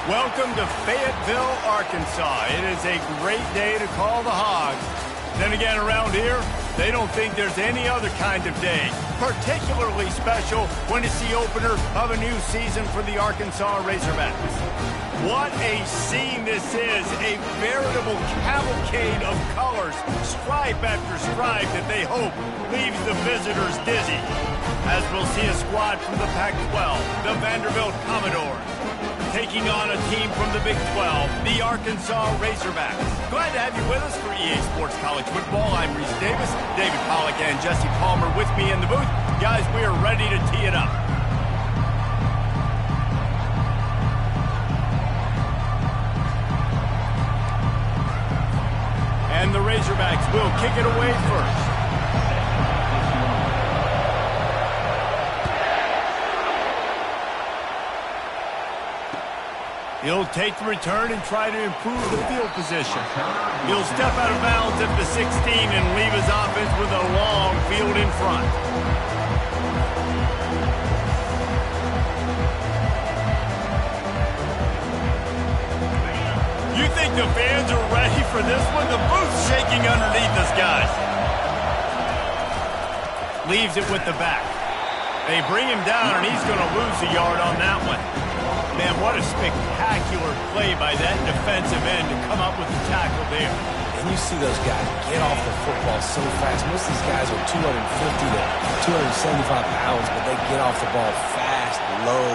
Welcome to Fayetteville, Arkansas. It is a great day to call the Hogs. Then again, around here, they don't think there's any other kind of day particularly special when it's the opener of a new season for the Arkansas Razorbacks. What a scene this is, a veritable cavalcade of colors, stripe after stripe that they hope leaves the visitors dizzy. As we'll see a squad from the Pac-12, the Vanderbilt Commodores, taking on a team from the Big 12, the Arkansas Razorbacks. Glad to have you with us for EA Sports College Football. I'm Reese Davis, David Pollack and Jesse Palmer with me in the booth. Guys, we are ready to tee it up. And the Razorbacks will kick it away first. He'll take the return and try to improve the field position. He'll step out of bounds at the 16 and leave his offense with a long field in front. You think the fans are ready for this one? The booth's shaking underneath us, guys. Leaves it with the back. They bring him down, and he's going to lose a yard on that one. Man, what a spectacular play by that defensive end to come up with the tackle there. And you see those guys get off the football so fast. Most of these guys are 250 to 275 pounds, but they get off the ball fast, low.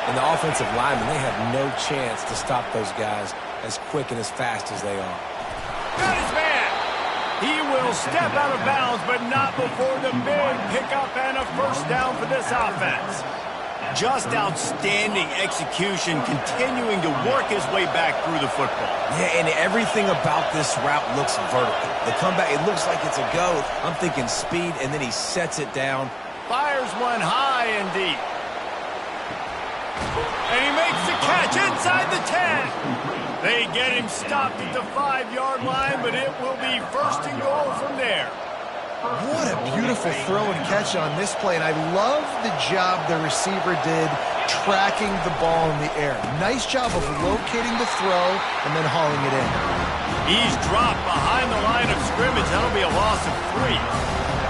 And the offensive linemen, they have no chance to stop those guys as quick and as fast as they are. Got his man. He will step out of bounds, but not before the big pickup and a first down for this offense. Just outstanding execution, continuing to work his way back through the football. Yeah, and everything about this route looks vertical. The comeback, it looks like it's a go. I'm thinking speed, and then he sets it down. Fires one high and deep. And he makes the catch inside the 10. They get him stopped at the 5-yard line, but it will be first and goal from there. What a beautiful throw and catch on this play, and I love the job the receiver did tracking the ball in the air. Nice job of locating the throw and then hauling it in. He's dropped behind the line of scrimmage. That'll be a loss of 3.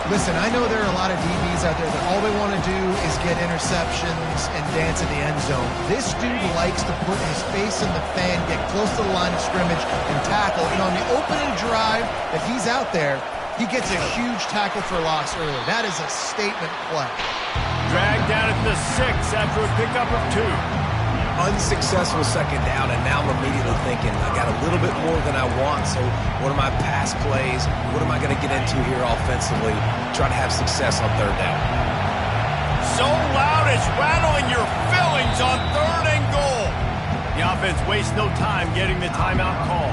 Listen, I know there are a lot of DBs out there that all they want to do is get interceptions and dance in the end zone. This dude likes to put his face in the fan, get close to the line of scrimmage, and tackle. And on the opening drive that he's out there, he gets a huge tackle for loss early. That is a statement play. Dragged down at the 6 after a pickup of 2. Unsuccessful second down, and now I'm immediately thinking, I got a little bit more than I want, so what are my pass plays? What am I going to get into here offensively? Try to have success on third down. So loud it's rattling your fillings on 3rd and goal. The offense wastes no time getting the timeout call.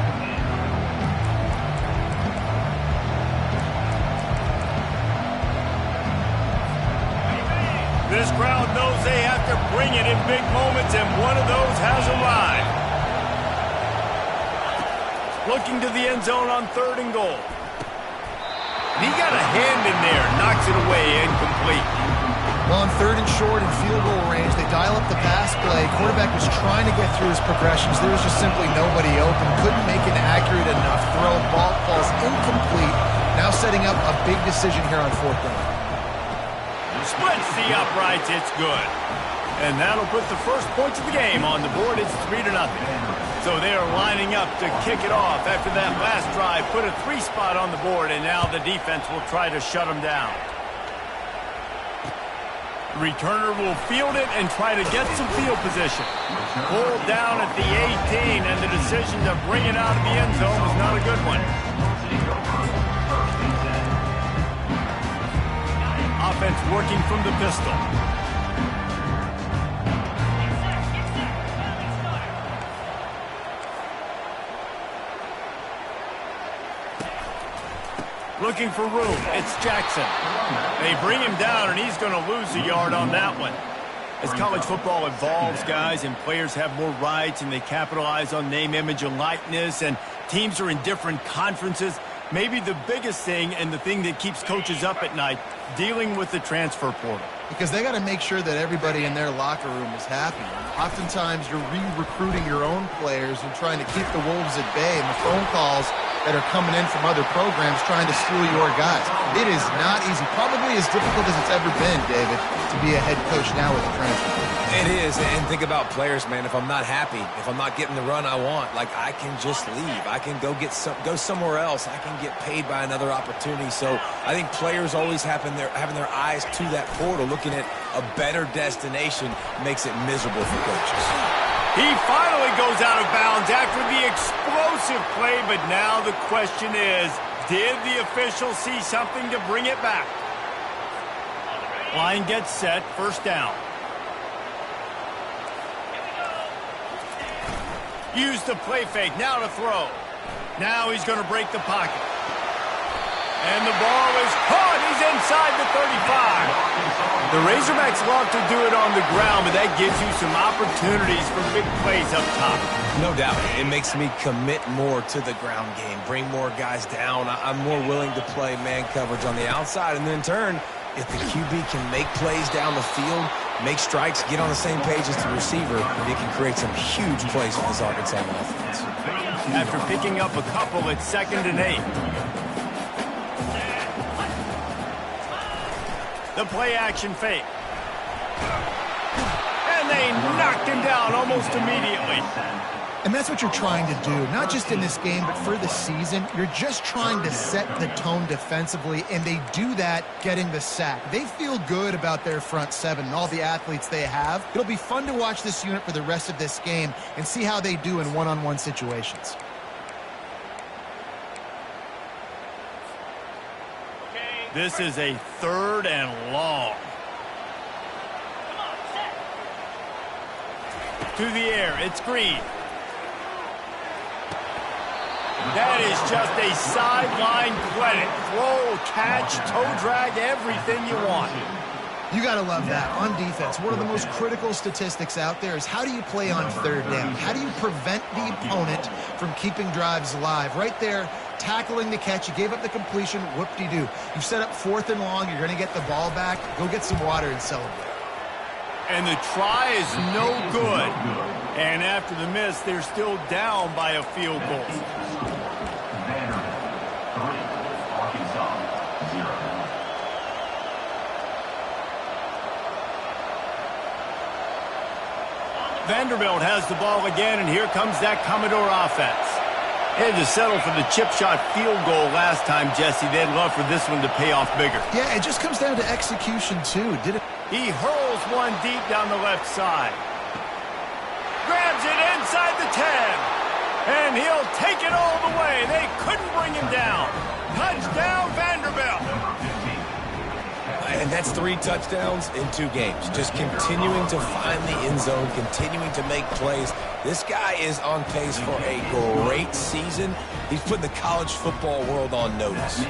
This crowd knows they have to bring it in big moments, and one of those has arrived. Looking to the end zone on 3rd and goal. He got a hand in there, knocks it away, incomplete. Well, on 3rd and short and field goal range, they dial up the pass play. Quarterback was trying to get through his progressions. There was just simply nobody open. Couldn't make an accurate enough throw. Ball falls incomplete. Now setting up a big decision here on 4th down. Splits the uprights, it's good. And that'll put the first points of the game on the board. It's 3-0. So they are lining up to kick it off after that last drive. Put a 3 spot on the board, and now the defense will try to shut them down. The returner will field it and try to get some field position. Pulled down at the 18, and the decision to bring it out of the end zone was not a good one. Offense working from the pistol. Looking for room. It's Jackson. They bring him down, and he's going to lose a yard on that one. As college football evolves, guys, and players have more rights, and they capitalize on name, image, and likeness, and teams are in different conferences, Maybe the biggest thing and the thing that keeps coaches up at night, dealing with the transfer portal. Because they got to make sure that everybody in their locker room is happy. Oftentimes, you're re-recruiting your own players and trying to keep the Wolves at bay, and the phone calls that are coming in from other programs trying to steal your guys. It is not easy. Probably as difficult as it's ever been, David, to be a head coach now with a transfer. It is, and think about players, man. If I'm not happy, if I'm not getting the run I want, like, I can just leave. I can go somewhere else. I can get paid by another opportunity. So I think players always having their eyes to that portal, looking at a better destination, makes it miserable for coaches. He finally goes out of bounds after the explosive play, but now the question is, did the official see something to bring it back? Line gets set, first down. Use the play fake, now to throw. Now he's going to break the pocket. And the ball is caught. He's inside the 35. The Razorbacks love to do it on the ground, but that gives you some opportunities for big plays up top. No doubt. It makes me commit more to the ground game, bring more guys down. I'm more willing to play man coverage on the outside. And then in turn, if the QB can make plays down the field, make strikes, get on the same page as the receiver, it can create some huge plays for this Arkansas offense. After picking up a couple, it's 2nd and 8. The play-action fake. And they knocked him down almost immediately. And that's what you're trying to do, not just in this game, but for the season. You're just trying to set the tone defensively, and they do that getting the sack. They feel good about their front seven and all the athletes they have. It'll be fun to watch this unit for the rest of this game and see how they do in one-on-one situations. This is a 3rd and long. To the air, it's Green. That is just a sideline credit. Throw, catch, toe drag, everything you want. You got to love that. On defense, one of the most critical statistics out there is how do you play on 3rd down? How do you prevent the opponent from keeping drives alive? Right there, tackling the catch. You gave up the completion. Whoop-de-doo. You set up 4th and long. You're going to get the ball back. Go get some water and celebrate. And the try is no good. And after the miss, they're still down by a field goal. Vanderbilt has the ball again, and here comes that Commodore offense. They had to settle for the chip shot field goal last time, Jesse. They'd love for this one to pay off bigger. Yeah, it just comes down to execution, too. He hurls one deep down the left side. Grabs it inside the 10. And he'll take it all the way. They couldn't bring him down. Touchdown, Vanderbilt. And that's 3 touchdowns in 2 games. Just continuing to find the end zone, continuing to make plays. This guy is on pace for a great season. He's putting the college football world on notice.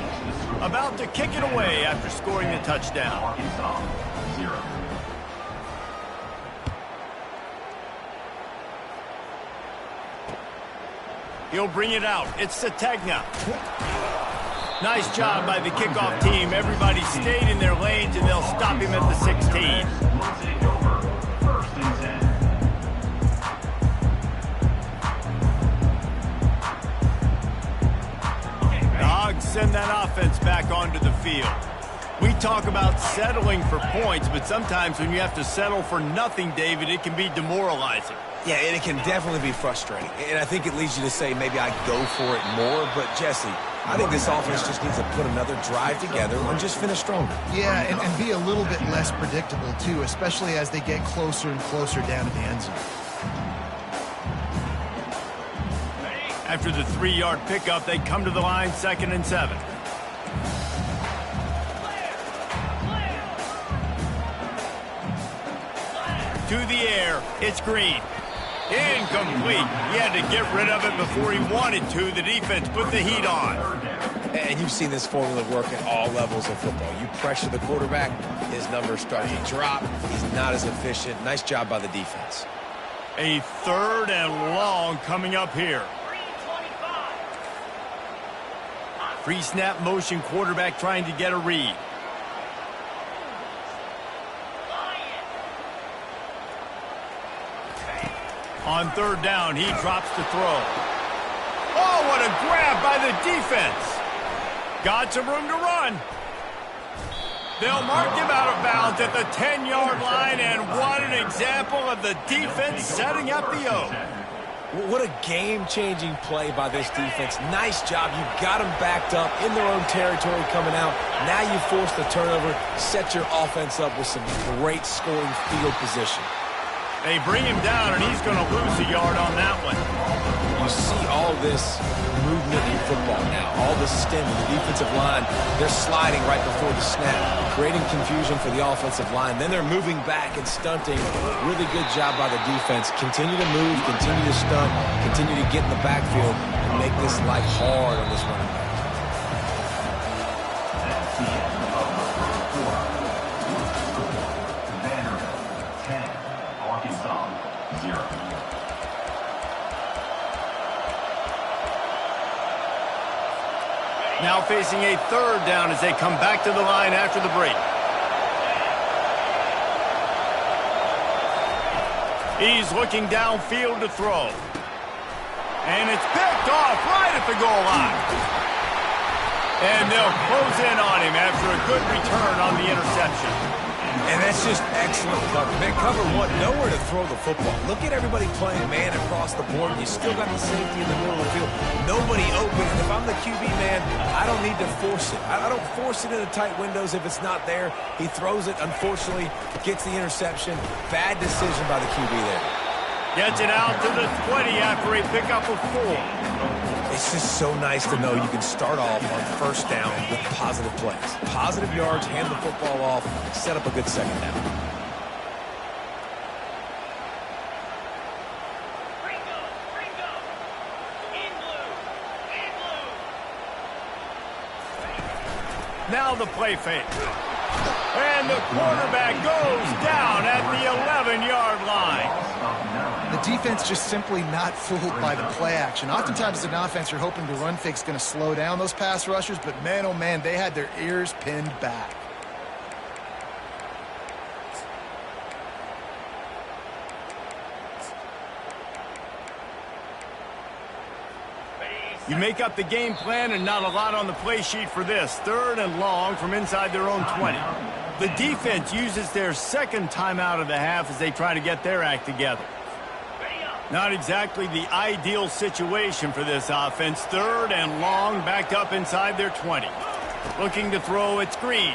About to kick it away after scoring the touchdown. He'll bring it out. It's Sategna. Nice job by the kickoff team. Everybody stayed in their lanes, and they'll stop him at the 16. The Hogs send that offense back onto the field. We talk about settling for points, but sometimes when you have to settle for nothing, David, it can be demoralizing. Yeah, and it can definitely be frustrating. And I think it leads you to say maybe I go for it more. But, Jesse, I think this offense just needs to put another drive together and just finish stronger. Yeah, and be a little bit less predictable, too, especially as they get closer and closer down to the end zone. After the 3-yard pickup, they come to the line, 2nd and 7. To the air, it's Green. Incomplete. He had to get rid of it before he wanted to. The defense put the heat on. And you've seen this formula work at all levels of football. You pressure the quarterback, his numbers start to drop. He's not as efficient. Nice job by the defense. A 3rd and long coming up here. Pre-snap motion quarterback trying to get a read. On third down, he drops to throw. Oh, what a grab by the defense. Got some room to run. They'll mark him out of bounds at the 10-yard line, and what an example of the defense setting up the O. What a game-changing play by this defense. Nice job. You got them backed up in their own territory coming out. Now you force the turnover, set your offense up with some great scoring field position. They bring him down, and he's going to lose a yard on that one. You see all this movement in football now, all the stem in the defensive line. They're sliding right before the snap, creating confusion for the offensive line. Then they're moving back and stunting. Really good job by the defense. Continue to move, continue to stunt, continue to get in the backfield, and make this life hard on this running back. Now facing a third down as they come back to the line after the break. He's looking downfield to throw. And it's picked off right at the goal line. And they'll close in on him after a good return on the interception. And that's just excellent coverage. Man, cover one, nowhere to throw the football. Look at everybody playing man across the board. You still got the safety in the middle of the field. Nobody open. And if I'm the QB, man, I don't need to force it. I don't force it into tight windows if it's not there. He throws it, unfortunately, gets the interception. Bad decision by the QB there. Gets it out to the 20 after a pickup of 4. It's just so nice to know you can start off on first down with positive plays. Positive yards, hand the football off, set up a good second down. Now the play fake. And the quarterback goes down at the 11-yard line. The defense just simply not fooled by the play action. Oftentimes as an offense, you're hoping the run fake's going to slow down those pass rushers, but man, oh man, they had their ears pinned back. You make up the game plan and not a lot on the play sheet for this. Third and long from inside their own 20. The defense uses their second timeout of the half as they try to get their act together. Not exactly the ideal situation for this offense. Third and long, backed up inside their 20. Looking to throw, it's Green.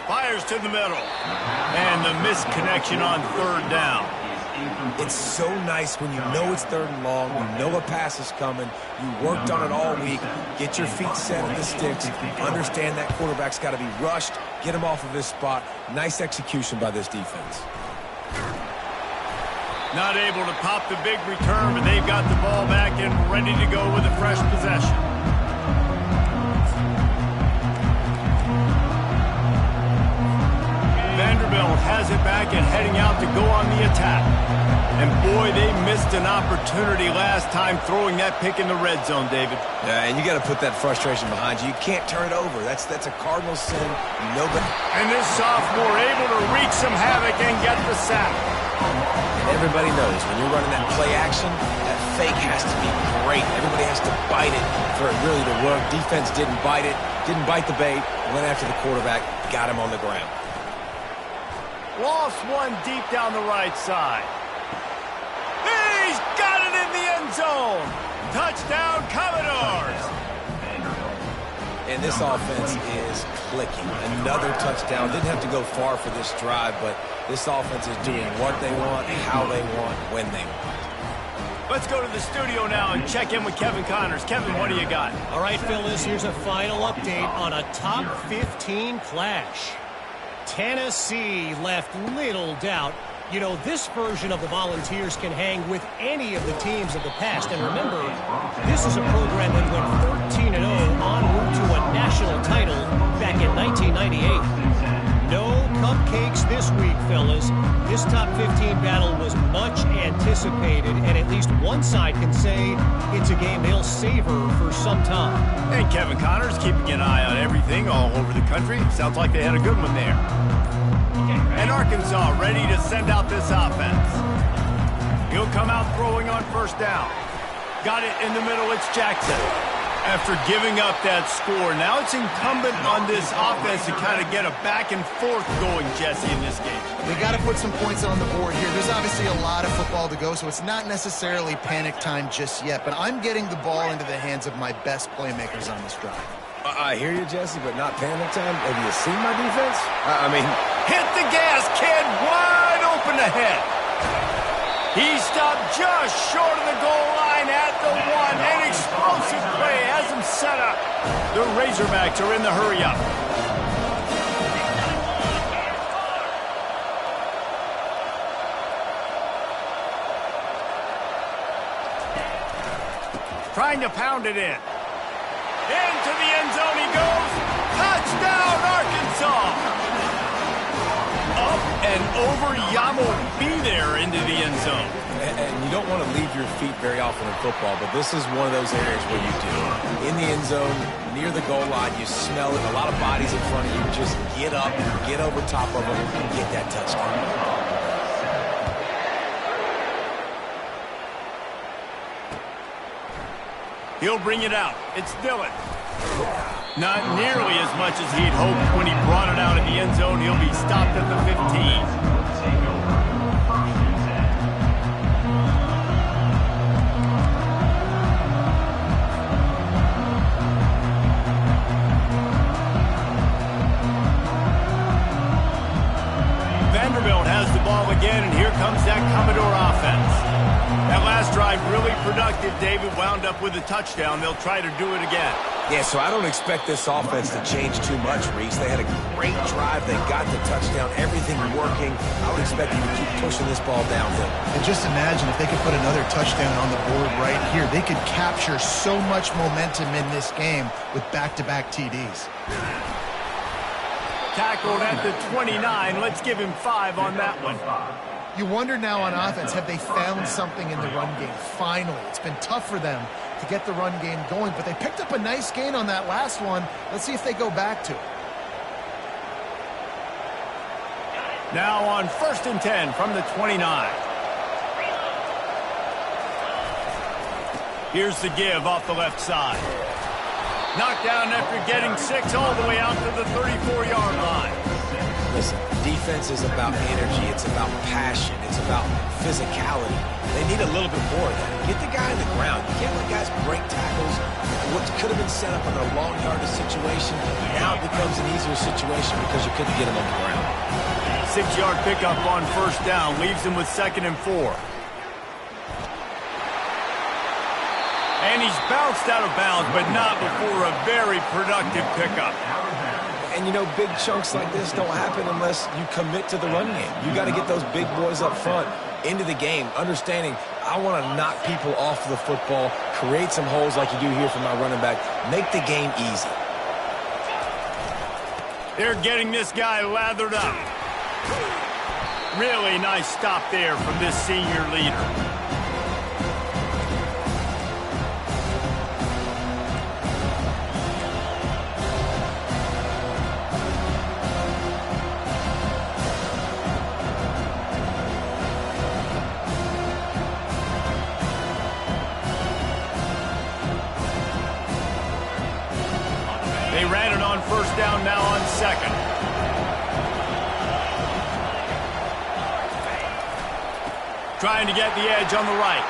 Fires to the middle. And the misconnection on third down. It's so nice when you know it's third and long, you know a pass is coming, you worked on it all week, get your feet set at the sticks, understand that quarterback's got to be rushed, get him off of his spot. Nice execution by this defense. Not able to pop the big return, but they've got the ball back and ready to go with a fresh possession. Vanderbilt has it back and heading out to go on the attack. And boy, they missed an opportunity last time throwing that pick in the red zone, David. Yeah, and you got to put that frustration behind you. You can't turn it over. That's a Cardinal sin. Nobody. And this sophomore able to wreak some havoc and get the sack. And everybody knows when you're running that play action, that fake has to be great. Everybody has to bite it for it really to work. Defense didn't bite it, didn't bite the bait, went after the quarterback, got him on the ground. Lost one deep down the right side. He's got it in the end zone. Touchdown, Commodores. And this offense is clicking. Another touchdown. Didn't have to go far for this drive, but this offense is doing what they want, how they want, when they want. Let's go to the studio now and check in with Kevin Connors. Kevin, what do you got? All right, Phyllis, here's a final update on a top 15 clash. Tennessee left little doubt. You know, this version of the Volunteers can hang with any of the teams of the past. And remember, this is a program that went 13-0 en route to a national title back in 1998. No cupcakes this week, fellas. This top 15 battle was much anticipated, and at least one side can say it's a game they'll savor for some time. And Kevin Connor's keeping an eye on everything all over the country. Sounds like they had a good one there. And Arkansas ready to send out this offense. He'll come out throwing on first down. Got it in the middle. It's Jackson. After giving up that score, now it's incumbent on this offense to kind of get a back and forth going, Jesse, in this game. They got to put some points on the board here. There's obviously a lot of football to go, so it's not necessarily panic time just yet, but I'm getting the ball into the hands of my best playmakers on this drive. I hear you, Jesse, but not panic time. Have you seen my defense? Hit the gas, kid. Wide open ahead. He stopped just short of the goal line at the 1. An explosive play has him set up. The Razorbacks are in the hurry-up. Trying to pound it in. Into the end zone he goes. Touchdown, Arkansas. Up and over, Yamo be there into the end zone. And you don't want to leave your feet very often in football, but this is one of those areas where you do. In the end zone, near the goal line, you smell it. A lot of bodies in front of you. Just get up, get over top of them, and get that touchdown. He'll bring it out. It's Dillon. Not nearly as much as he'd hoped when he brought it out in the end zone. He'll be stopped at the 15. Vanderbilt has the ball again, and here comes that Commodore offense. That last drive really productive. David wound up with a touchdown. They'll try to do it again. Yeah, so I don't expect this offense to change too much, Reese. They had a great drive. They got the touchdown. Everything working. I would expect them to keep pushing this ball downhill. And just imagine if they could put another touchdown on the board right here. They could capture so much momentum in this game with back-to-back TDs. Tackled at the 29. Let's give him 5 on that one. You wonder now on offense, have they found something in the run game? Finally, it's been tough for them to get the run game going, but they picked up a nice gain on that last one. Let's see if they go back to it. Now on 1st and 10 from the 29. Here's the give off the left side. Knocked down after getting 6 all the way out to the 34-yard line. Listen, defense is about energy. It's about passion. It's about physicality. They need a little bit more of that. Get the guy in the ground. You can't let guys break tackles. What could have been set up in a long yardage situation, now it becomes an easier situation because you couldn't get him on the ground. 6-yard pickup on 1st down leaves him with 2nd and 4. And he's bounced out of bounds, but not before a very productive pickup. And, you know, big chunks like this don't happen unless you commit to the run game. You got to get those big boys up front into the game, understanding I want to knock people off the football, create some holes like you do here for my running back, make the game easy. They're getting this guy lathered up. Really nice stop there from this senior leader. They ran it on 1st down, now on 2nd. Trying to get the edge on the right.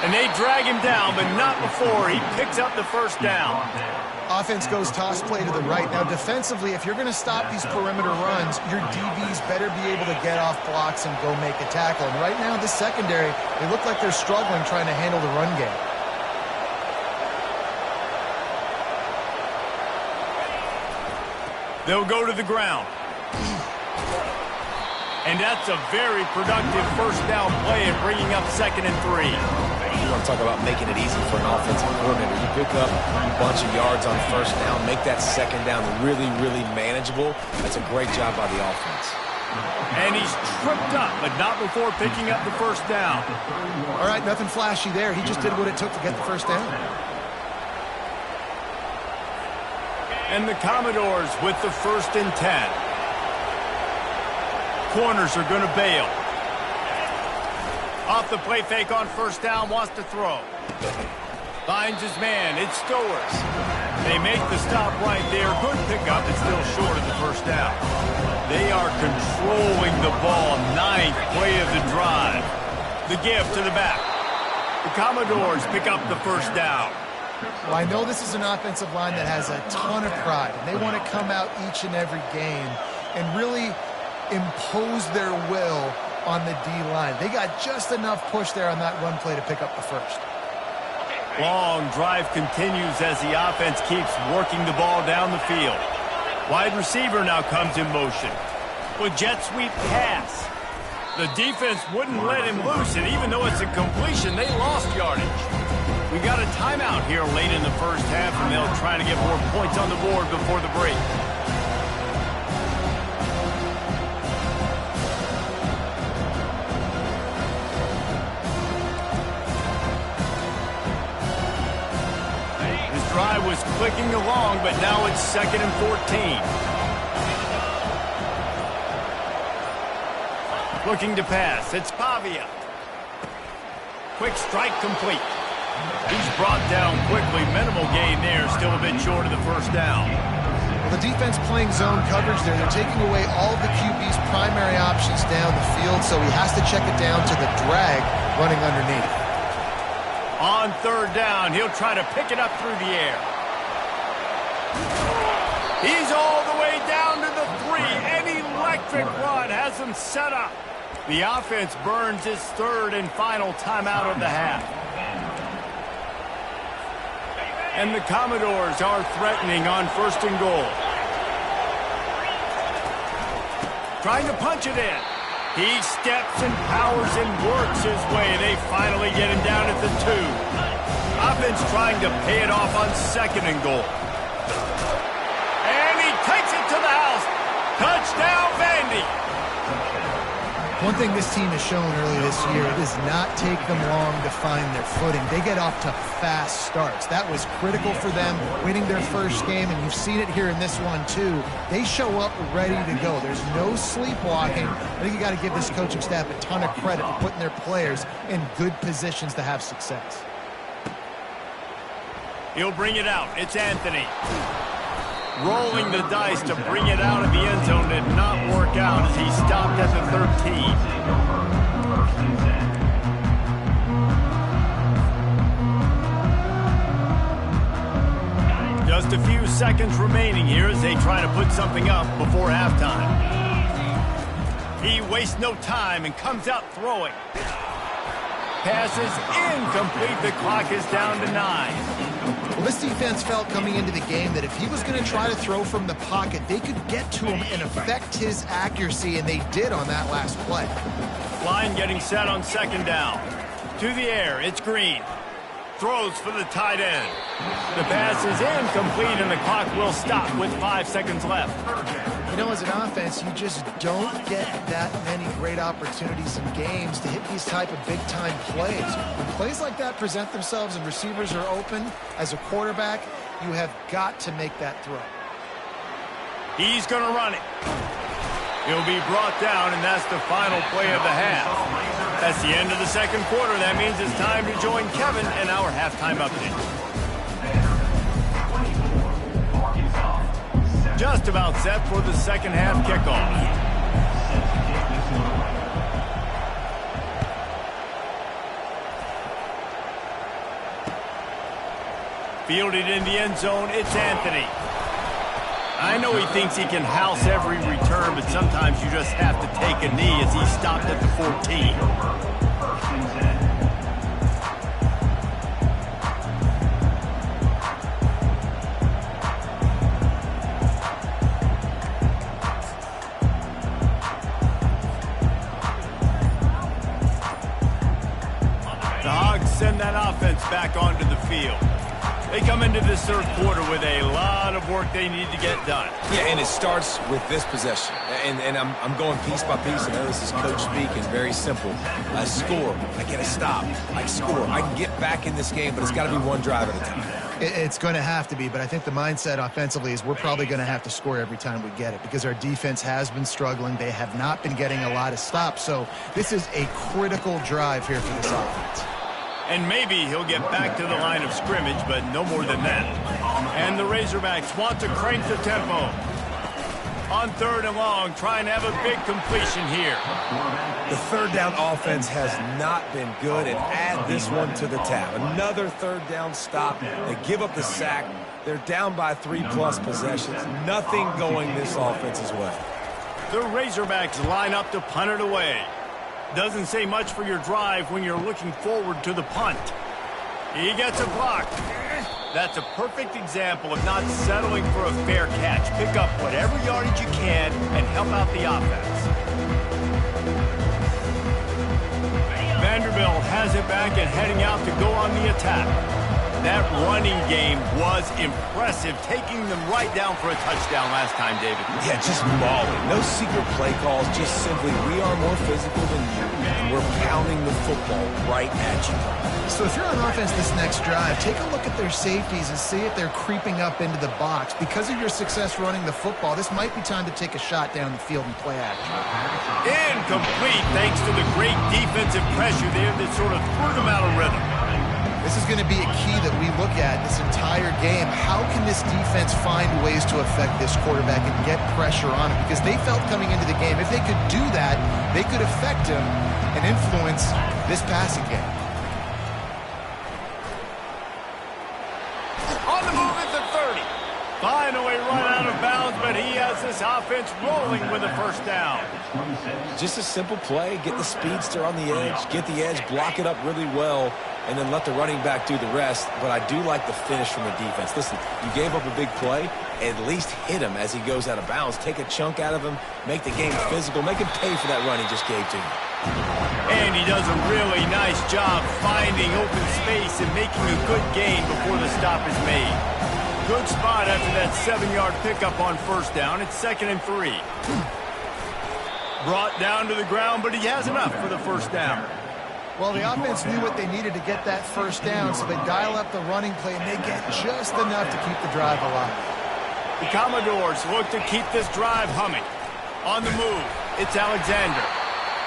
And they drag him down, but not before he picks up the 1st down. Offense goes toss play to the right. Now, defensively, if you're going to stop these perimeter runs, your DBs better be able to get off blocks and go make a tackle. And right now, this secondary, they look like they're struggling trying to handle the run game. They'll go to the ground. And that's a very productive 1st down play and bringing up 2nd and 3. you want to talk about making it easy for an offensive coordinator. You pick up a bunch of yards on first down, make that second down really, really manageable. That's a great job by the offense. And he's tripped up, but not before picking up the first down. All right, nothing flashy there. He just did what it took to get the first down. And the Commodores with the 1st and 10. Corners are going to bail. Off the play fake on first down, wants to throw. Finds his man, it's Stowers. They make the stop right there. Good pickup, it's still short of the first down. They are controlling the ball, 9th play of the drive. The give to the back. The Commodores pick up the first down. Well, I know this is an offensive line that has a ton of pride, and they want to come out each and every game and really impose their will on the D-line. They got just enough push there on that run play to pick up the first. Long drive continues as the offense keeps working the ball down the field. Wide receiver now comes in motion. With jet sweep pass. The defense wouldn't let him loose, and even though it's a completion, they lost yardage. We got a timeout here late in the first half, and they'll try to get more points on the board before the break. This drive was clicking along, but now it's 2nd and 14. Looking to pass. It's Pavia. Quick strike complete. He's brought down quickly. Minimal gain there. Still a bit short of the first down. Well, the defense playing zone coverage there. They're taking away all of the QB's primary options down the field, so he has to check it down to the drag running underneath. On 3rd down, he'll try to pick it up through the air. He's all the way down to the 3. An electric run has him set up. The offense burns its 3rd and final timeout of the half. And the Commodores are threatening on 1st and goal. Trying to punch it in. He steps and powers and works his way. They finally get him down at the 2. Offense trying to pay it off on 2nd and goal. And he takes it to the house. Touchdown, Vandy. One thing this team has shown early this year, it does not take them long to find their footing. They get off to fast starts. That was critical for them winning their first game, and you've seen it here in this one too. They show up ready to go. There's no sleepwalking. I think you got to give this coaching staff a ton of credit for putting their players in good positions to have success. He'll bring it out. It's Anthony. Rolling the dice to bring it out of the end zone did not work out as he stopped at the 13. Just a few seconds remaining here as they try to put something up before halftime. He wastes no time and comes out throwing. Pass is incomplete. The clock is down to 9. Well, this defense felt coming into the game that if he was going to try to throw from the pocket, they could get to him and affect his accuracy, and they did on that last play. Line getting set on 2nd down. To the air, it's Green. Throws for the tight end. The pass is incomplete, and the clock will stop with 5 seconds left. You know, as an offense, you just don't get that many great opportunities in games to hit these type of big-time plays. When plays like that present themselves and receivers are open, as a quarterback, you have got to make that throw. He's going to run it. He'll be brought down, and that's the final play of the half. That's the end of the 2nd quarter. That means it's time to join Kevin in our halftime update. Just about set for the 2nd half kickoff. Fielded in the end zone, it's Anthony. I know he thinks he can house every return, but sometimes you just have to take a knee as he stopped at the 14. Send that offense back onto the field. They come into this third quarter with a lot of work they need to get done. Yeah, and it starts with this possession. And I'm going piece by piece. I know this is coach speaking, very simple. I score. I get a stop. I score. I can get back in this game, but it's got to be one drive at a time. It's going to have to be, but I think the mindset offensively is we're probably going to have to score every time we get it because our defense has been struggling. They have not been getting a lot of stops, so this is a critical drive here for this offense. And maybe he'll get back to the line of scrimmage, but no more than that. And the Razorbacks want to crank the tempo. On third and long, trying to have a big completion here. The third down offense has not been good, and add this one to the tab. Another third down stop. They give up the sack. They're down by 3+ possessions. Nothing going this offense's way. The Razorbacks line up to punt it away. Doesn't say much for your drive when you're looking forward to the punt. He gets a block. That's a perfect example of not settling for a fair catch. Pick up whatever yardage you can and help out the offense. Vanderbilt has it back and heading out to go on the attack. That running game was impressive, taking them right down for a touchdown last time, David. Yeah, just mauling. No secret play calls, just simply we are more physical than you, and we're pounding the football right at you. So if you're on offense this next drive, take a look at their safeties and see if they're creeping up into the box. Because of your success running the football, this might be time to take a shot down the field and play action. Incomplete thanks to the great defensive pressure there that sort of threw them out of rhythm. This is going to be a key that we look at this entire game. How can this defense find ways to affect this quarterback and get pressure on him? Because they felt coming into the game, if they could do that, they could affect him and influence this passing game. On the move at the 30. Finally run out of bounds, but he has this offense rolling with a first down. Just a simple play, get the speedster on the edge, get the edge, block it up really well, and then let the running back do the rest. But I do like the finish from the defense. Listen, you gave up a big play, at least hit him as he goes out of bounds. Take a chunk out of him, make the game physical, make him pay for that run he just gave to you. And he does a really nice job finding open space and making a good gain before the stop is made. Good spot after that 7-yard pickup on first down. It's 2nd and 3. Brought down to the ground, but he has enough for the first down. Well, the offense knew what they needed to get that first down, so they dial up the running play, and they get just enough to keep the drive alive. The Commodores look to keep this drive humming. On the move, it's Alexander.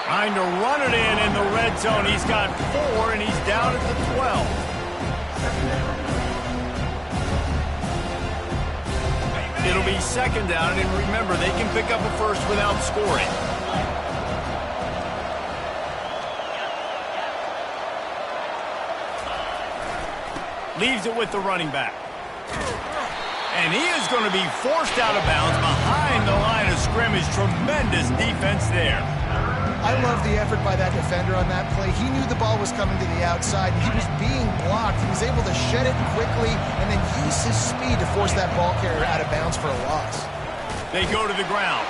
Trying to run it in the red zone. He's got 4, and he's down at the 12. It'll be 2nd down, and remember, they can pick up a first without scoring. Leaves it with the running back. And he is going to be forced out of bounds behind the line of scrimmage. Tremendous defense there. I love the effort by that defender on that play. He knew the ball was coming to the outside, and he was being blocked. He was able to shed it quickly and then use his speed to force that ball carrier out of bounds for a loss. They go to the ground.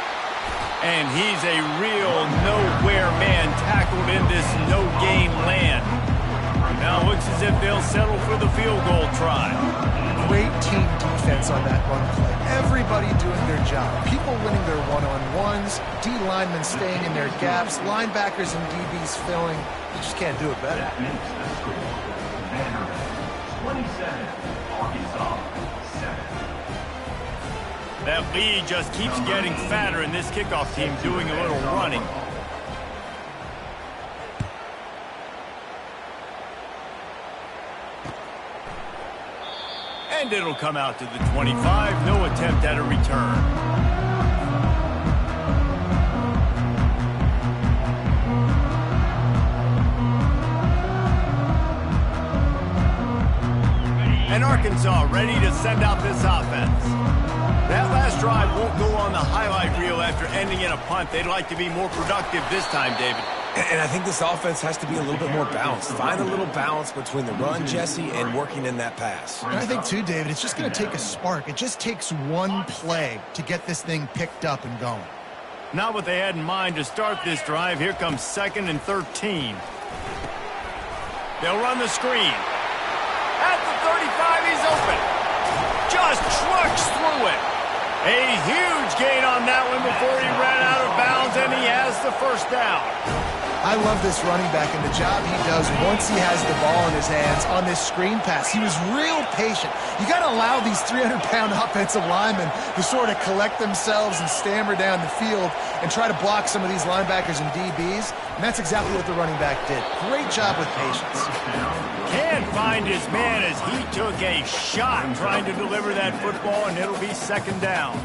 And he's a real nowhere man tackled in this no-gain land. Now it looks as if they'll settle for the field goal try. Great team defense on that run play. Everybody doing their job. People winning their one-on-ones, D linemen staying in their gaps, linebackers and DBs filling. You just can't do it better. 27, Arkansas, 7. That lead just keeps getting fatter, and this kickoff team doing a little running. And it'll come out to the 25. No attempt at a return. And Arkansas ready to send out this offense. That last drive won't go on the highlight reel after ending in a punt. They'd like to be more productive this time, David. And I think this offense has to be a little bit more balanced. Find a little balance between the run, Jesse, and working in that pass. And I think, too, David, it's just going to take a spark. It just takes one play to get this thing picked up and going. Not what they had in mind to start this drive. Here comes 2nd and 13. They'll run the screen. At the 35, he's open. Just trucks through it. A huge gain on that one before he ran out of bounds, and he has the first down. I love this running back and the job he does once he has the ball in his hands on this screen pass. He was real patient. You got to allow these 300-pound offensive linemen to sort of collect themselves and stammer down the field and try to block some of these linebackers and DBs, and that's exactly what the running back did. Great job with patience. Can't find his man as he took a shot trying to deliver that football, and it'll be second down.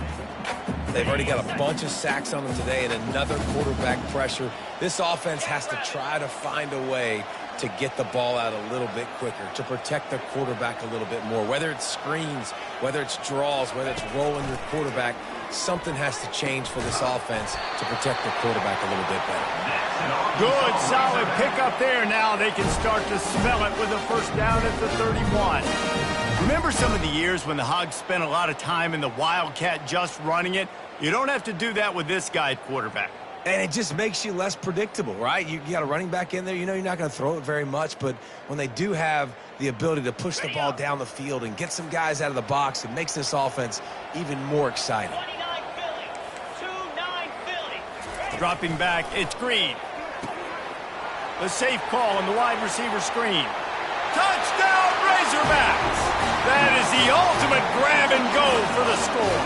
They've already got a bunch of sacks on them today and another quarterback pressure. This offense has to try to find a way to get the ball out a little bit quicker, to protect the quarterback a little bit more. Whether it's screens, whether it's draws, whether it's rolling your quarterback, something has to change for this offense to protect the quarterback a little bit better. Good, solid pickup there. Now they can start to smell it with a first down at the 31. Remember some of the years when the Hogs spent a lot of time in the Wildcat just running it? You don't have to do that with this guy at quarterback. And it just makes you less predictable, right? You got a running back in there. You know you're not going to throw it very much, but when they do have the ability to push the ball down the field and get some guys out of the box, it makes this offense even more exciting. 29 Philly. 2-9 Philly. Dropping back, it's Green. The safe call on the wide receiver screen. Touchdown, Razorbacks! That is the ultimate grab and go for the score.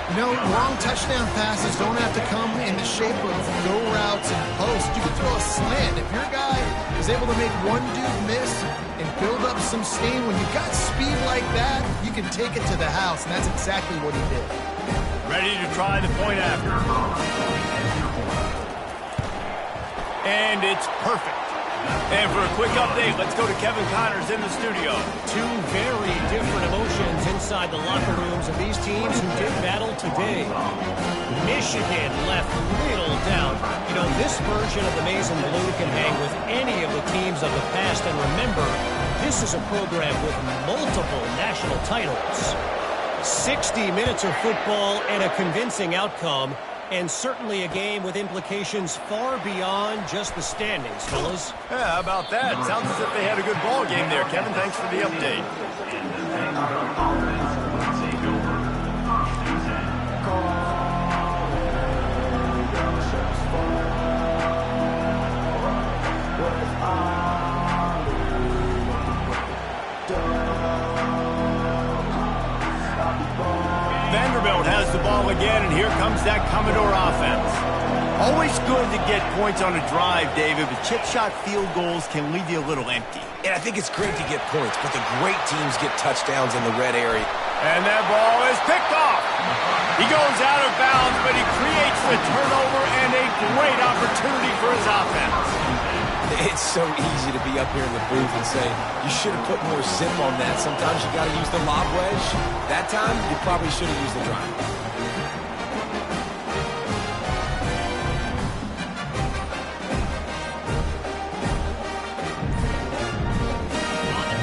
You know, long touchdown passes don't have to come in the shape of go routes and posts. You can throw a slant. If your guy is able to make one dude miss and build up some steam, when you've got speed like that, you can take it to the house, and that's exactly what he did. Ready to try the point after. And it's perfect. And for a quick update, let's go to Kevin Connors in the studio. Two very different emotions inside the locker rooms of these teams who did battle today. Michigan left little doubt. You know, this version of the Maize and Blue can hang with any of the teams of the past. And remember, this is a program with multiple national titles. 60 minutes of football and a convincing outcome. And certainly a game with implications far beyond just the standings, fellas. Yeah, how about that? Sounds as if they had a good ball game there, Kevin. Thanks for the update. Vanderbilt has the ball again, and here comes that Commodore offense. Always good to get points on a drive, David, but chip shot field goals can leave you a little empty. And I think it's great to get points, but the great teams get touchdowns in the red area. And that ball is picked off. He goes out of bounds, but he creates the turnover and a great opportunity for his offense. It's so easy to be up here in the booth and say, you should have put more zip on that. Sometimes you got to use the lob wedge. That time, you probably should have used the drive.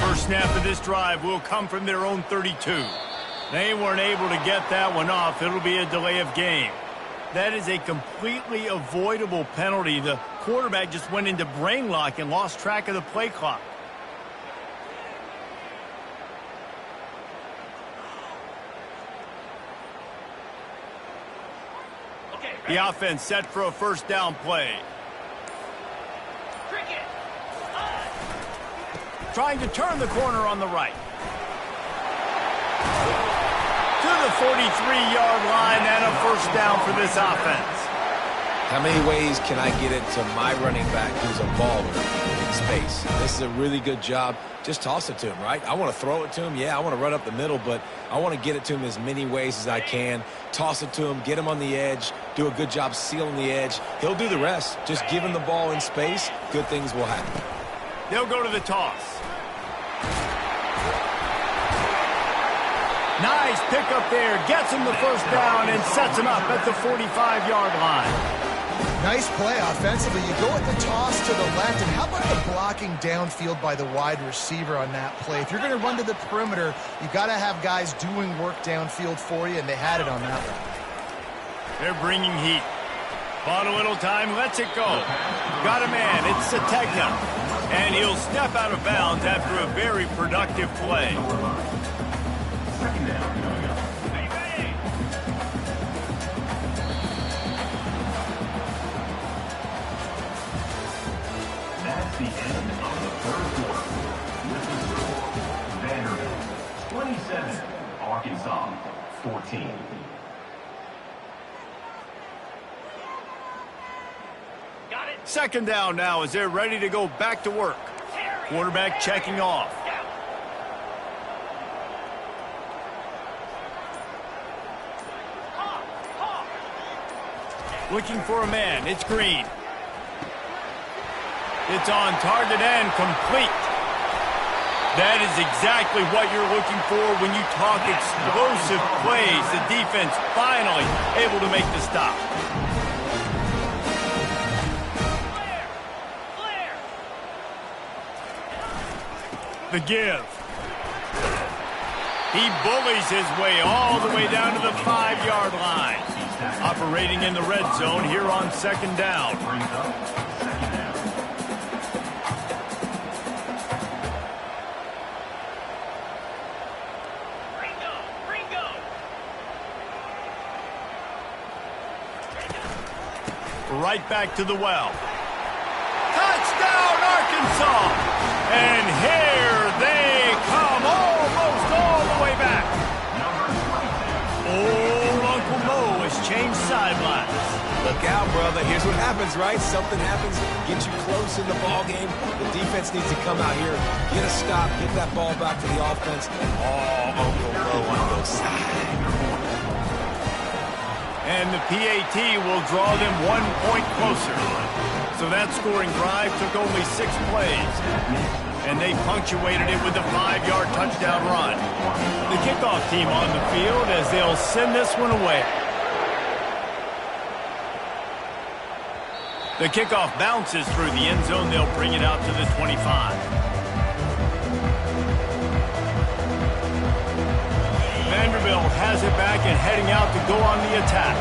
First snap of this drive will come from their own 32. They weren't able to get that one off. It'll be a delay of game. That is a completely avoidable penalty. The quarterback just went into brain lock and lost track of the play clock. The offense set for a first down play. Trying to turn the corner on the right. To the 43-yard line and a first down for this offense. How many ways can I get it to my running back who's a baller in space? This is a really good job. Just toss it to him, right? I want to throw it to him. Yeah, I want to run up the middle, but I want to get it to him as many ways as I can. Toss it to him, get him on the edge, do a good job sealing the edge. He'll do the rest. Just give him the ball in space, good things will happen. They'll go to the toss. Nice pickup there. Gets him the first down and sets him up at the 45-yard line. Nice play offensively. You go with the toss to the left, and how about the blocking downfield by the wide receiver on that play? If you're going to run to the perimeter, you got to have guys doing work downfield for you, and they had it on that one. They're bringing heat. Bought a little time, lets it go. Got a man, it's Sategna. And he'll step out of bounds after a very productive play. Second down coming up. That's the end of the third quarter. With the score, Vanderbilt 27, Arkansas 14. Second down now as they're ready to go back to work. Quarterback checking off. Looking for a man. It's Green. It's on target and complete. That is exactly what you're looking for when you talk explosive plays. The defense finally able to make the stop. The give. He bullies his way all the way down to the 5-yard line. Operating in the red zone here on second down. Right back to the well. Touchdown, Arkansas! And here they come, almost all the way back. Old Uncle Mo has changed sidelines. Look out, brother. Here's what happens, right? Something happens, get you close in the ball game. The defense needs to come out here, get a stop, get that ball back to the offense, and all Uncle Mo on those sides. And the PAT will draw them 1 point closer. So that scoring drive took only 6 plays. And they punctuated it with a 5-yard touchdown run. The kickoff team on the field as they'll send this one away. The kickoff bounces through the end zone. They'll bring it out to the 25. Vanderbilt has it back and heading out to go on the attack.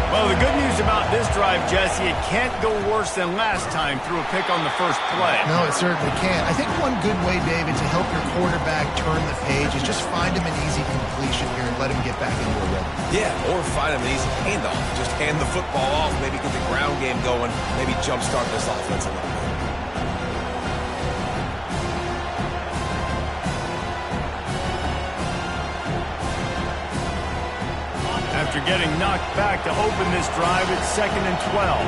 Well, the good news about this drive, Jesse, it can't go worse than last time through a pick on the first play. No, it certainly can't. I think one good way, David, to help your quarterback turn the page is just find him an easy completion here and let him get back into a rhythm. Yeah, or find him an easy handoff. Just hand the football off, maybe get the ground game going, maybe jumpstart this offense a little bit. After getting knocked back to open this drive, it's 2nd and 12.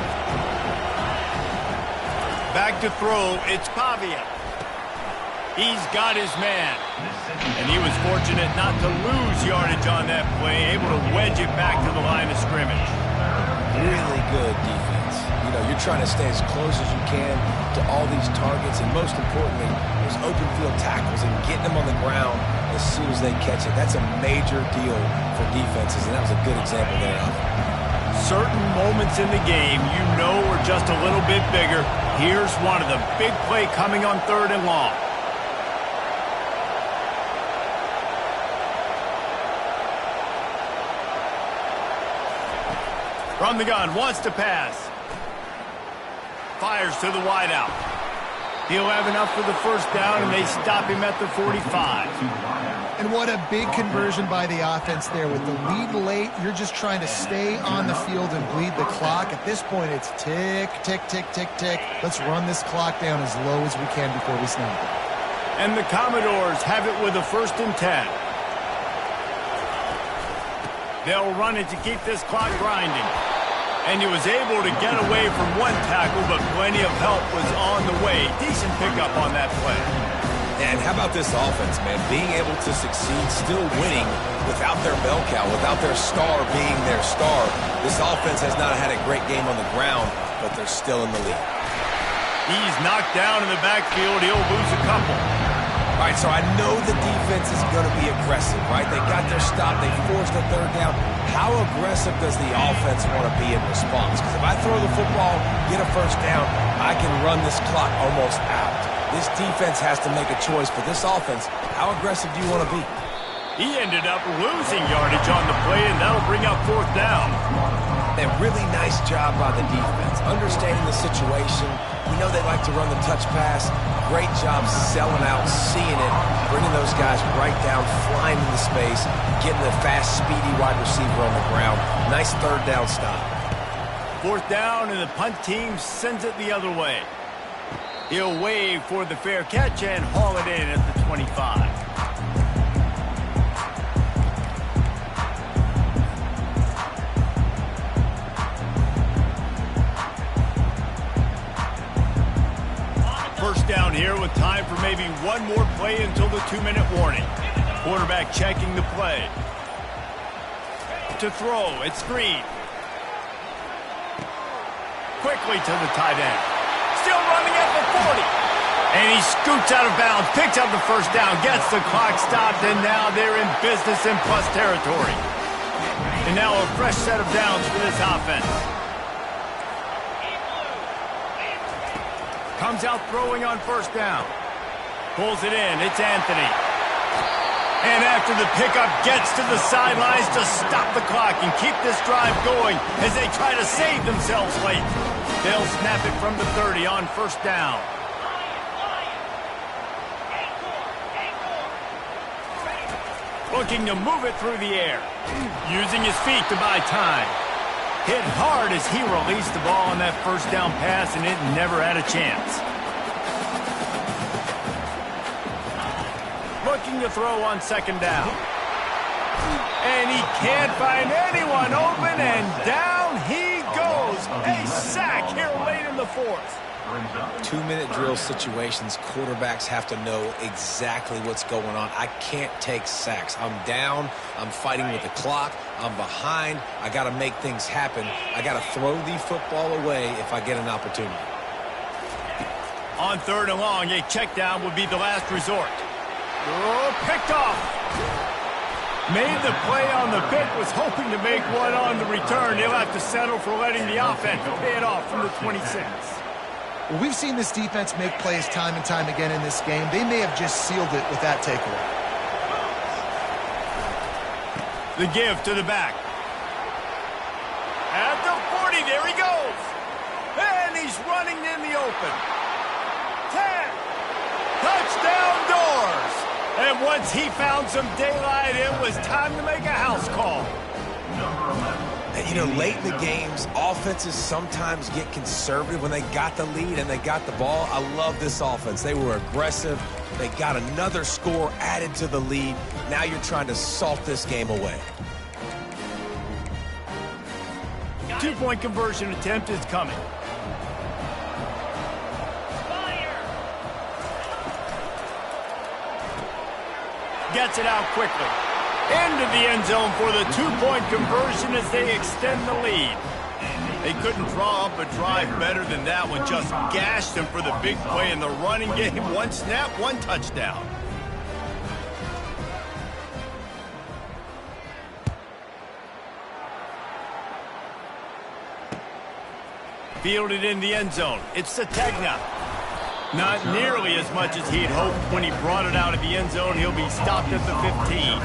Back to throw, it's Pavia. He's got his man. And he was fortunate not to lose yardage on that play, able to wedge it back to the line of scrimmage. Really good defense. You know, you're trying to stay as close as you can to all these targets, and most importantly, those open field tackles and getting them on the ground as soon as they catch it. That's a major deal for defenses, and that was a good example there. Certain moments in the game you know are just a little bit bigger. Here's one of the big play coming on 3rd and long. From the gun, wants to pass. Fires to the wideout. He'll have enough for the first down, and they stop him at the 45. And what a big conversion by the offense there. With the lead late, you're just trying to stay on the field and bleed the clock. At this point, it's tick, tick, tick, tick, tick. Let's run this clock down as low as we can before we snap it. And the Commodores have it with a 1st and 10. They'll run it to keep this clock grinding. And he was able to get away from one tackle, but plenty of help was on the way. Decent pickup on that play. And how about this offense, man? Being able to succeed, still winning without their bell cow, without their star being their star. This offense has not had a great game on the ground, but they're still in the lead. He's knocked down in the backfield. He'll lose a couple. All right, so I know the defense is going to be aggressive, right? They got their stop. They forced a 3rd down. How aggressive does the offense want to be in response? Because if I throw the football, get a 1st down, I can run this clock almost out. This defense has to make a choice. For this offense, how aggressive do you want to be? He ended up losing yardage on the play, and that'll bring up 4th down. And really nice Nice job by the defense. Understanding the situation. We know they like to run the touch pass. Great job selling out, seeing it, bringing those guys right down, flying into space, getting the fast, speedy wide receiver on the ground. Nice third down stop. Fourth down, and the punt team sends it the other way. He'll wave for the fair catch and haul it in at the 25. First down here with time for maybe one more play until the 2-minute warning. Quarterback checking the play. To throw, it's Green. Quickly to the tight end. Still running at the 40. And he scoots out of bounds, picks up the first down, gets the clock stopped, and now they're in business in plus territory. And now a fresh set of downs for this offense. Comes out throwing on first down. Pulls it in. It's Anthony. And after the pickup, gets to the sidelines to stop the clock and keep this drive going as they try to save themselves late. They'll snap it from the 30 on first down. Looking to move it through the air. Using his feet to buy time. Hit hard as he released the ball on that first down pass, and it never had a chance. Looking to throw on second down. And he can't find anyone open, and down he goes. A sack here late in the fourth. 2-minute drill situations, quarterbacks have to know exactly what's going on. I can't take sacks. I'm down. I'm fighting with the clock. I'm behind. I got to make things happen. I got to throw the football away if I get an opportunity. On third and long, a check down would be the last resort. Oh, picked off. Made the play on the pick, was hoping to make one on the return. He'll have to settle for letting the offense pay it off from the 26. Well, we've seen this defense make plays time and time again in this game. They may have just sealed it with that takeaway. The give to the back. At the 40, there he goes. And he's running in the open. 10. Touchdown doors. And once he found some daylight, it was time to make a house call. And, you know, late in the games, offenses sometimes get conservative when they got the lead and they got the ball. I love this offense. They were aggressive. They got another score added to the lead. Now you're trying to salt this game away. 2-point conversion attempt is coming. Gets it out quickly. Into the end zone for the 2-point conversion as they extend the lead. They couldn't draw up a drive better than that one. Just gashed them for the big play in the running game. One snap, one touchdown. Fielded in the end zone. It's Sategna. Not nearly as much as he'd hoped when he brought it out of the end zone. He'll be stopped at the 15.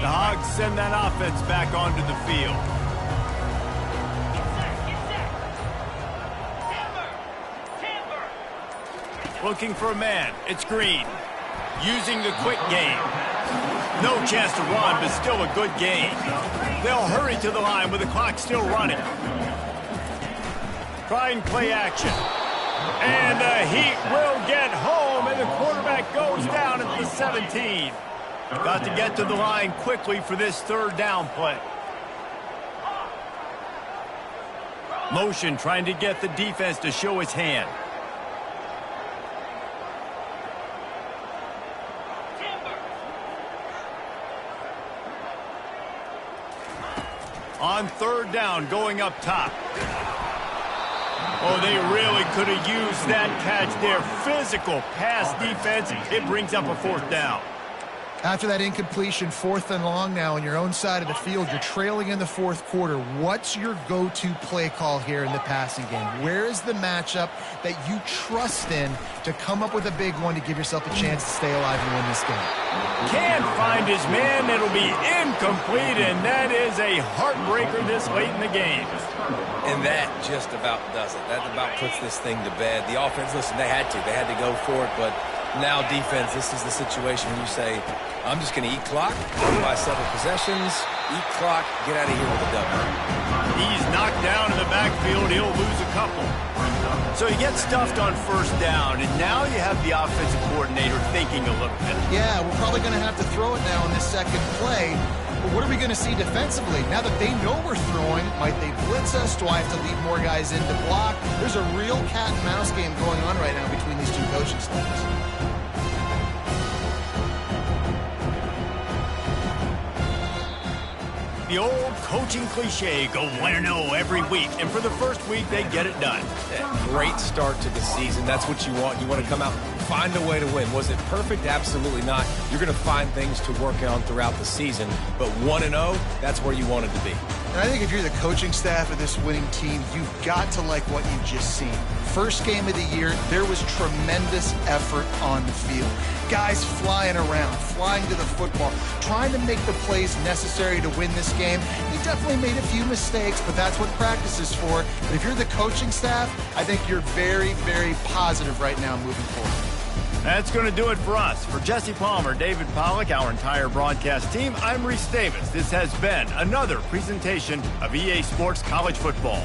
The Hogs send that offense back onto the field. Looking for a man. It's Green. Using the quick game. No chance to run, but still a good game. They'll hurry to the line with the clock still running. Trying play action. And the Heat will get home, and the quarterback goes down at the 17. Got to get to the line quickly for this third down play. Motion trying to get the defense to show his hand. On third down, going up top. Oh, they really could have used that catch there. Physical pass defense. It brings up a fourth down. After that incompletion, 4th and long now on your own side of the field, you're trailing in the 4th quarter. What's your go-to play call here in the passing game? Where is the matchup that you trust in to come up with a big one to give yourself a chance to stay alive and win this game? Can't find his man. It'll be incomplete, and that is a heartbreaker this late in the game. And that just about does it. That about puts this thing to bed. The offense, listen, they had to go for it, but now defense, this is the situation where you say, I'm just going to eat clock, win by several possessions, eat clock, get out of here with a W. He's knocked down in the backfield. He'll lose a couple. So he gets stuffed on 1st down, and now you have the offensive coordinator thinking a little bit. Yeah, we're probably going to have to throw it now in this second play. But what are we going to see defensively? Now that they know we're throwing, might they blitz us? Do I have to leave more guys in to block? There's a real cat and mouse game going on right now between these two coaching staffs. The old coaching cliche, go 1-0 every week. And for the first week, they get it done. Great start to the season. That's what you want. You want to come out, find a way to win. Was it perfect? Absolutely not. You're going to find things to work on throughout the season. But 1-0, that's where you want it to be. And I think if you're the coaching staff of this winning team, you've got to like what you've just seen. First game of the year, there was tremendous effort on the field. Guys flying around, flying to the football, trying to make the plays necessary to win this game. He definitely made a few mistakes, but that's what practice is for. But if you're the coaching staff, I think you're very, very positive right now moving forward. That's going to do it for us. For Jesse Palmer, David Pollack, our entire broadcast team, I'm Reese Davis. This has been another presentation of EA Sports College Football.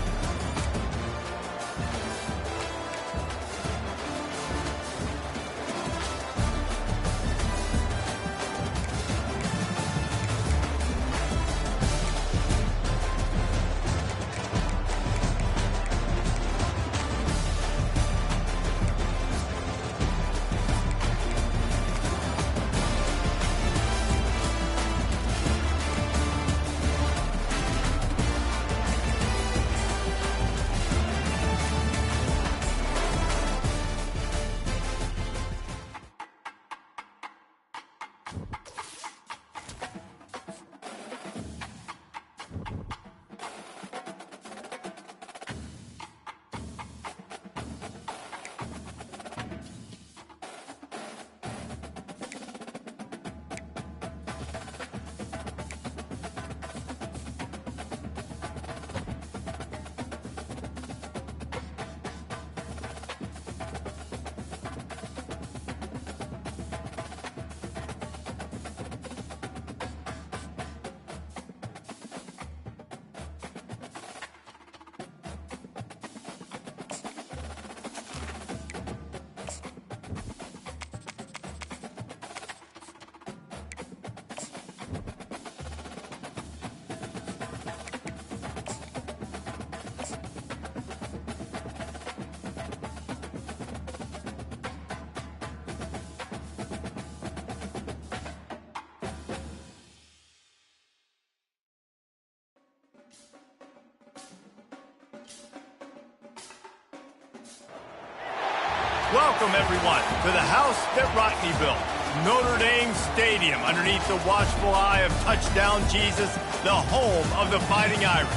Welcome, everyone, to the house that Rockne built, Notre Dame Stadium, underneath the watchful eye of Touchdown Jesus, the home of the Fighting Irish.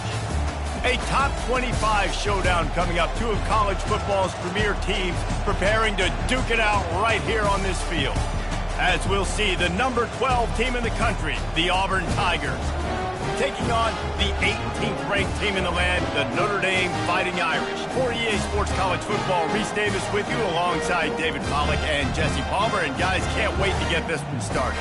A top 25 showdown coming up, two of college football's premier teams preparing to duke it out right here on this field. As we'll see, the number 12 team in the country, the Auburn Tigers, taking on the 18th ranked team in the land, the Notre Dame Fighting Irish. For EA Sports College Football, Reese Davis with you alongside David Pollack and Jesse Palmer. And guys, can't wait to get this one started.